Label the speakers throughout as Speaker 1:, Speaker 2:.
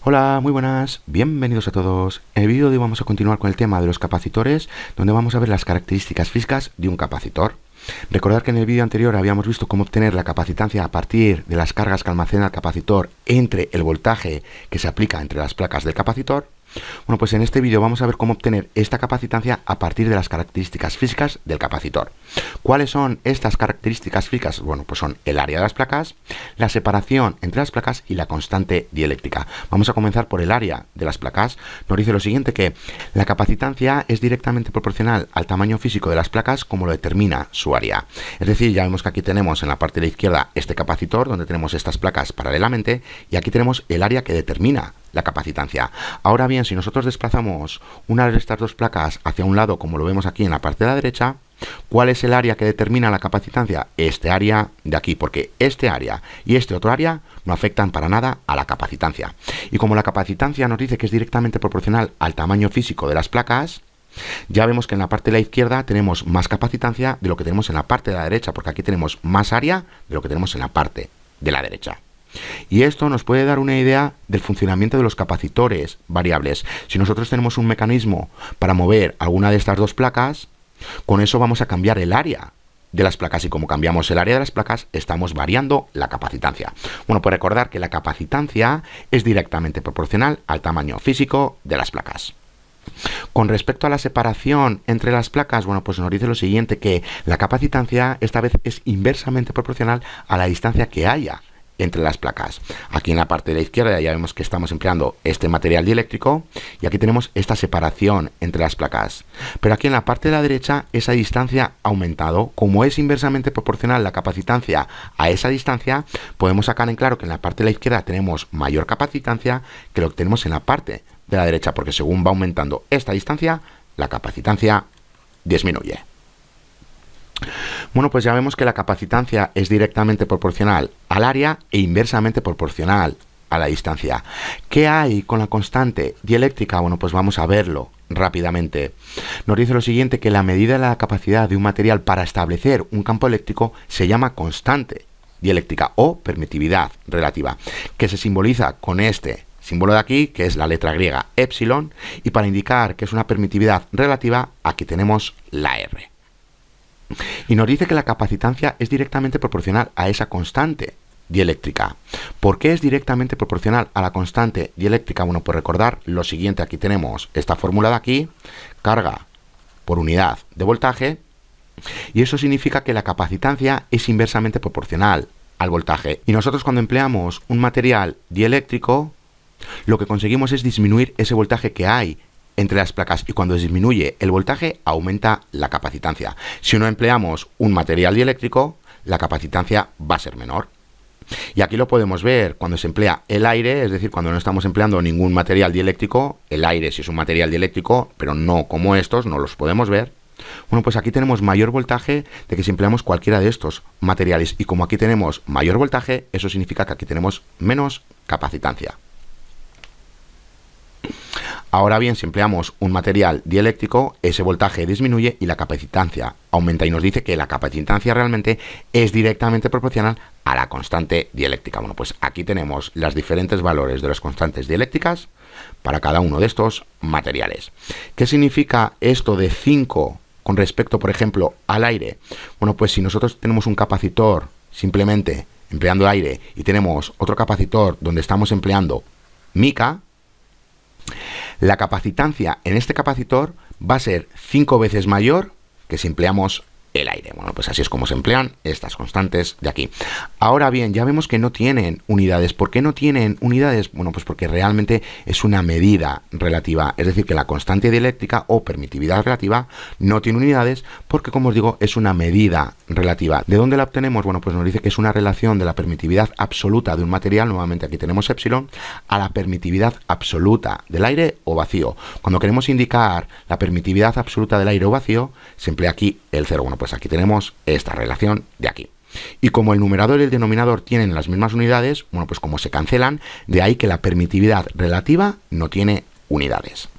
Speaker 1: Hola, muy buenas, bienvenidos a todos. En el vídeo de hoy vamos a continuar con el tema de los capacitores, donde vamos a ver las características físicas de un capacitor. Recordad que en el vídeo anterior habíamos visto cómo obtener la capacitancia a partir de las cargas que almacena el capacitor entre el voltaje que se aplica entre las placas del capacitor. Bueno, pues en este vídeo vamos a ver cómo obtener esta capacitancia a partir de las características físicas del capacitor. ¿Cuáles son estas características físicas? Bueno, pues son el área de las placas, la separación entre las placas y la constante dieléctrica. Vamos a comenzar por el área de las placas. Nos dice lo siguiente, que la capacitancia es directamente proporcional al tamaño físico de las placas como lo determina su área. Es decir, ya vemos que aquí tenemos en la parte de la izquierda este capacitor donde tenemos estas placas paralelamente y aquí tenemos el área que determina la capacitancia. Ahora bien, si nosotros desplazamos una de estas dos placas hacia un lado, como lo vemos aquí en la parte de la derecha, ¿cuál es el área que determina la capacitancia? Este área de aquí, porque este área y este otro área no afectan para nada a la capacitancia. Y como la capacitancia nos dice que es directamente proporcional al tamaño físico de las placas, ya vemos que en la parte de la izquierda tenemos más capacitancia de lo que tenemos en la parte de la derecha, porque aquí tenemos más área de lo que tenemos en la parte de la derecha. Y esto nos puede dar una idea del funcionamiento de los capacitores variables. Si nosotros tenemos un mecanismo para mover alguna de estas dos placas, con eso vamos a cambiar el área de las placas, y como cambiamos el área de las placas, estamos variando la capacitancia. Bueno, pues recordar que la capacitancia es directamente proporcional al tamaño físico de las placas. Con respecto a la separación entre las placas, bueno, pues nos dice lo siguiente, que la capacitancia esta vez es inversamente proporcional a la distancia que haya entre las placas. Aquí en la parte de la izquierda ya vemos que estamos empleando este material dieléctrico y aquí tenemos esta separación entre las placas. Pero aquí en la parte de la derecha esa distancia ha aumentado. Como es inversamente proporcional la capacitancia a esa distancia, podemos sacar en claro que en la parte de la izquierda tenemos mayor capacitancia que lo que tenemos en la parte de la derecha, porque según va aumentando esta distancia, la capacitancia disminuye. Bueno, pues ya vemos que la capacitancia es directamente proporcional al área e inversamente proporcional a la distancia. ¿Qué hay con la constante dieléctrica? Bueno, pues vamos a verlo rápidamente. Nos dice lo siguiente, que la medida de la capacidad de un material para establecer un campo eléctrico se llama constante dieléctrica o permitividad relativa, que se simboliza con este símbolo de aquí, que es la letra griega epsilon, y para indicar que es una permitividad relativa, aquí tenemos la R. Y nos dice que la capacitancia es directamente proporcional a esa constante dieléctrica. ¿Por qué es directamente proporcional a la constante dieléctrica? Bueno, pues recordar lo siguiente, aquí tenemos esta fórmula de aquí, carga por unidad de voltaje, y eso significa que la capacitancia es inversamente proporcional al voltaje. Y nosotros cuando empleamos un material dieléctrico, lo que conseguimos es disminuir ese voltaje que hay entre las placas, y cuando disminuye el voltaje aumenta la capacitancia. Si no empleamos un material dieléctrico, la capacitancia va a ser menor. Y aquí lo podemos ver cuando se emplea el aire, es decir, cuando no estamos empleando ningún material dieléctrico. El aire sí es un material dieléctrico, pero no como estos, no los podemos ver. Bueno, pues aquí tenemos mayor voltaje de que si empleamos cualquiera de estos materiales, y como aquí tenemos mayor voltaje, eso significa que aquí tenemos menos capacitancia. Ahora bien, si empleamos un material dieléctrico, ese voltaje disminuye y la capacitancia aumenta, y nos dice que la capacitancia realmente es directamente proporcional a la constante dieléctrica. Bueno, pues aquí tenemos los diferentes valores de las constantes dieléctricas para cada uno de estos materiales. ¿Qué significa esto de 5 con respecto, por ejemplo, al aire? Bueno, pues si nosotros tenemos un capacitor simplemente empleando aire y tenemos otro capacitor donde estamos empleando mica, la capacitancia en este capacitor va a ser 5 veces mayor que si empleamos el aire. Bueno, pues así es como se emplean estas constantes de aquí. Ahora bien, ya vemos que no tienen unidades. ¿Por qué no tienen unidades? Bueno, pues porque realmente es una medida relativa. Es decir, que la constante dieléctrica o permitividad relativa no tiene unidades porque, como os digo, es una medida relativa. ¿De dónde la obtenemos? Bueno, pues nos dice que es una relación de la permitividad absoluta de un material, nuevamente aquí tenemos epsilon, a la permitividad absoluta del aire o vacío. Cuando queremos indicar la permitividad absoluta del aire o vacío, se emplea aquí el 0. Bueno, pues aquí tenemos esta relación de aquí. Y como el numerador y el denominador tienen las mismas unidades, bueno, pues como se cancelan, de ahí que la permitividad relativa no tiene unidades.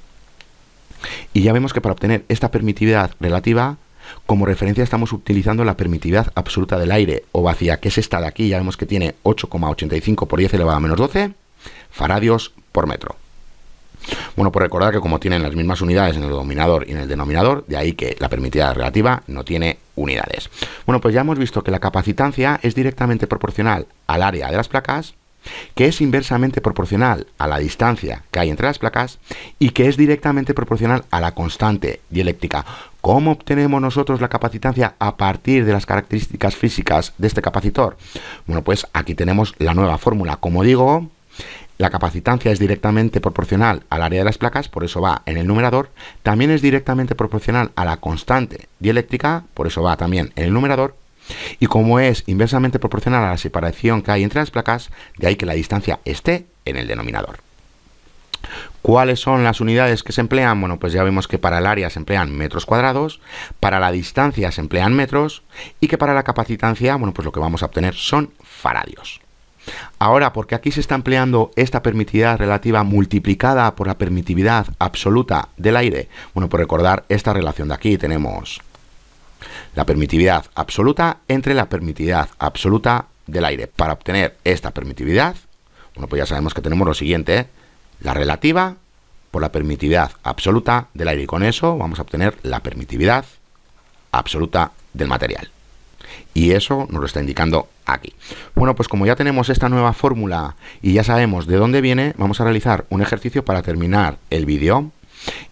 Speaker 1: Y ya vemos que para obtener esta permitividad relativa, como referencia estamos utilizando la permitividad absoluta del aire o vacía, que es esta de aquí. Ya vemos que tiene 8,85 por 10 elevado a menos 12 faradios por metro. Bueno, pues recordad que como tienen las mismas unidades en el denominador y en el denominador, de ahí que la permitida relativa no tiene unidades. Bueno, pues ya hemos visto que la capacitancia es directamente proporcional al área de las placas, que es inversamente proporcional a la distancia que hay entre las placas y que es directamente proporcional a la constante dieléctrica. ¿Cómo obtenemos nosotros la capacitancia a partir de las características físicas de este capacitor? Bueno, pues aquí tenemos la nueva fórmula. Como digo, la capacitancia es directamente proporcional al área de las placas, por eso va en el numerador. También es directamente proporcional a la constante dieléctrica, por eso va también en el numerador. Y como es inversamente proporcional a la separación que hay entre las placas, de ahí que la distancia esté en el denominador. ¿Cuáles son las unidades que se emplean? Bueno, pues ya vemos que para el área se emplean metros cuadrados, para la distancia se emplean metros y que para la capacitancia, bueno, pues lo que vamos a obtener son faradios. Ahora, ¿por qué aquí se está empleando esta permitividad relativa multiplicada por la permitividad absoluta del aire? Bueno, por recordar esta relación de aquí tenemos la permitividad absoluta entre la permitividad absoluta del aire. Para obtener esta permitividad, bueno, pues ya sabemos que tenemos lo siguiente, la relativa por la permitividad absoluta del aire. Y con eso vamos a obtener la permitividad absoluta del material. Y eso nos lo está indicando aquí. Bueno, pues como ya tenemos esta nueva fórmula y ya sabemos de dónde viene, vamos a realizar un ejercicio para terminar el vídeo.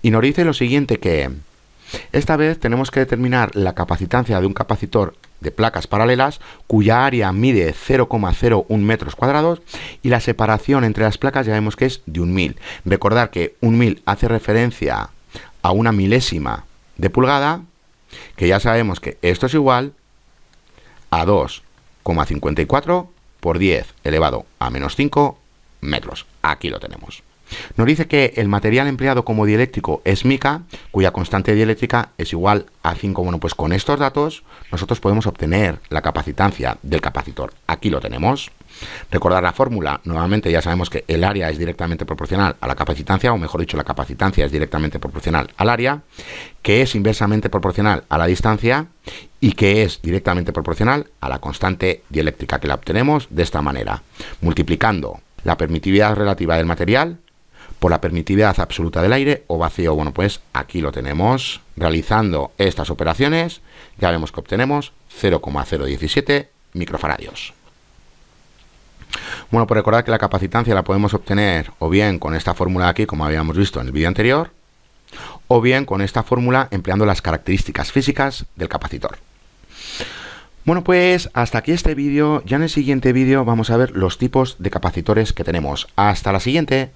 Speaker 1: Y nos dice lo siguiente, que esta vez tenemos que determinar la capacitancia de un capacitor de placas paralelas cuya área mide 0,01 metros cuadrados y la separación entre las placas ya vemos que es de 1.000. Recordar que 1.000 hace referencia a una milésima de pulgada, que ya sabemos que esto es igual a 2,54 por 10 elevado a menos 5 metros. Aquí lo tenemos. Nos dice que el material empleado como dieléctrico es mica, cuya constante dieléctrica es igual a 5. Bueno, pues con estos datos nosotros podemos obtener la capacitancia del capacitor. Aquí lo tenemos. Recordar la fórmula, nuevamente ya sabemos que el área es directamente proporcional a la capacitancia, o mejor dicho, la capacitancia es directamente proporcional al área, que es inversamente proporcional a la distancia y que es directamente proporcional a la constante dieléctrica, que la obtenemos de esta manera, multiplicando la permitividad relativa del material por la permitividad absoluta del aire o vacío. Bueno, pues aquí lo tenemos. Realizando estas operaciones, ya vemos que obtenemos 0,017 microfaradios. Bueno, pues recordad que la capacitancia la podemos obtener o bien con esta fórmula de aquí, como habíamos visto en el vídeo anterior, o bien con esta fórmula empleando las características físicas del capacitor. Bueno, pues hasta aquí este vídeo. Ya en el siguiente vídeo vamos a ver los tipos de capacitores que tenemos. Hasta la siguiente.